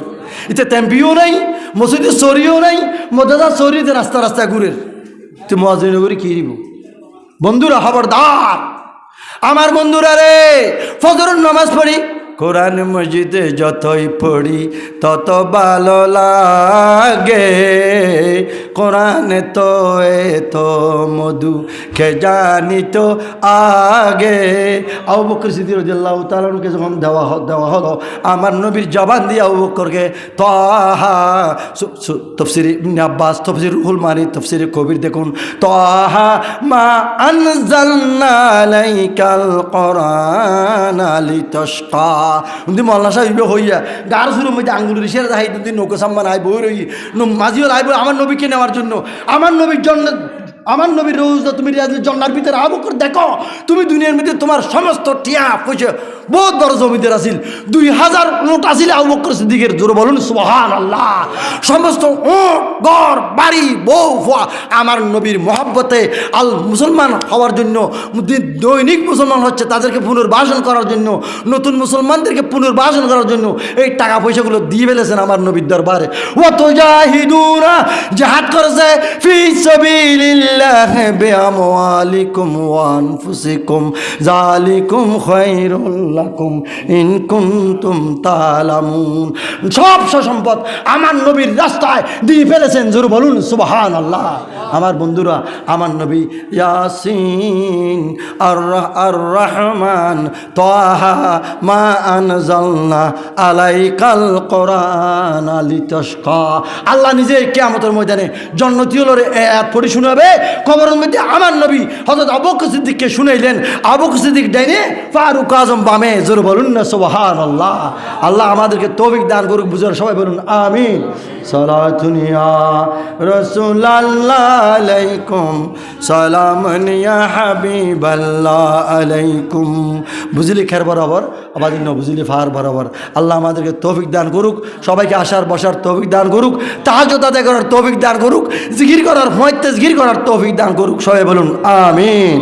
ইতে টেম্পিও নাই মসজিদে চরিও নাই মদাদা চরিতে রাস্তা রাস্তা ঘুরে তুই মুয়াজ্জিন করে কি দিব। বন্ধুরা খবরদার আমার বন্ধুরা রে ফজরের নামাজ পড়ি কোরআন মসজিদে যতই পড়ি তত ভালো লাগে কোরআন তো এতো মধু কে জানি তো আগে। আবু বকর সিদ্দিক রাদিয়াল্লাহু তাআলা কে যখন দেওয়া হলো আমার নবীর জবান দিয়ে আবু বকরকে তাহা তাফসীর ইবনে আব্বাস তাফসীর রুহুল মানি তাফসীর কবির দেখুন তাহা মা আনজালনা আলাইকাল কুরআনা লিতাশকা উনি মল্লা সাহেব হইয়া গার শুরু মধ্যে আঙ্গুলের সেরা যাই দুদিন নৌকা সাম্মান আই বই রই মাঝিও আইব আমার নবীকে নেওয়ার জন্য আমার নবীর জন্য আমার নবীর রোজ তুমি জন্নার ভিতরে আবু বকর দেখো তুমি দুনিয়ার মধ্যে তোমার সমস্ত টিয়া পয়সা বহুত বড় জমিদার আছিল, 2000 উট আছিল আবু বকর সিদ্দিকের। জোরে বলুন সুবহানাল্লাহ। সমস্ত উট, ঘর, বাড়ি, বউ, ফুয়া আমার নবীর মহব্বতে মুসলমান হওয়ার জন্য, দৈনিক মুসলমান হচ্ছে তাদেরকে পুনর্বাসন করার জন্য, নতুন মুসলমানদেরকে পুনর্বাসন করার জন্য এই টাকা পয়সাগুলো দিয়ে ফেলেছেন আমার নবীর দরবারে। ওয়া তুজাহিদুনা, জিহাদ করেছে ফি সাবিলিল্লাহ বিআমওয়ালিকুম ওয়া আনফুসিকুম যালিকুম খায়রুল লাকুম ইন কুনতুম তা'লামুন। সব সম্পদ আমার নবীর রাস্তায় দিয়ে ফেলেছেন। জোরে বলুন সুবহানাল্লাহ। আমার বন্ধুরা, আমার নবী ইয়াসিন, আর রহমান, তাহা, মা আনজালনা আলাইকাল কোরআন লিতাশকা। আল্লাহ নিজে কিয়ামতের ময়দানে জান্নাতীয় লোরে আয়াত পড়ে শোনাবে। কবরের মধ্যে আমার নবী হযরত আবু বকর সিদ্দিককে শুনাইলেন। আবু বকর সিদ্দিক ডাইনে, ফারুক আজম বামে। জোরে বলুন না সুবহানাল্লাহ। আল্লাহ আমাদেরকে তৌফিক দান করুক বুঝার। সবাই বলুন আমিন। সালাতুন ইয়া রাসূলুল্লাহ আলাইকুম, সালামুন ইয়া হাবিবাল্লাহ আলাইকুম। বুঝলি খের বরাবর, আবার বুঝলি ফার বরাবর। আল্লাহ আমাদেরকে তৌফিক দান করুক, সবাইকে আসার বসার তৌফিক দান করুক, তাহাজ্জুদ আদায় করার তৌফিক দান করুক, জিকির করার জিকির করার তৌফিক দান করুক। সবাই বলুন আমিন।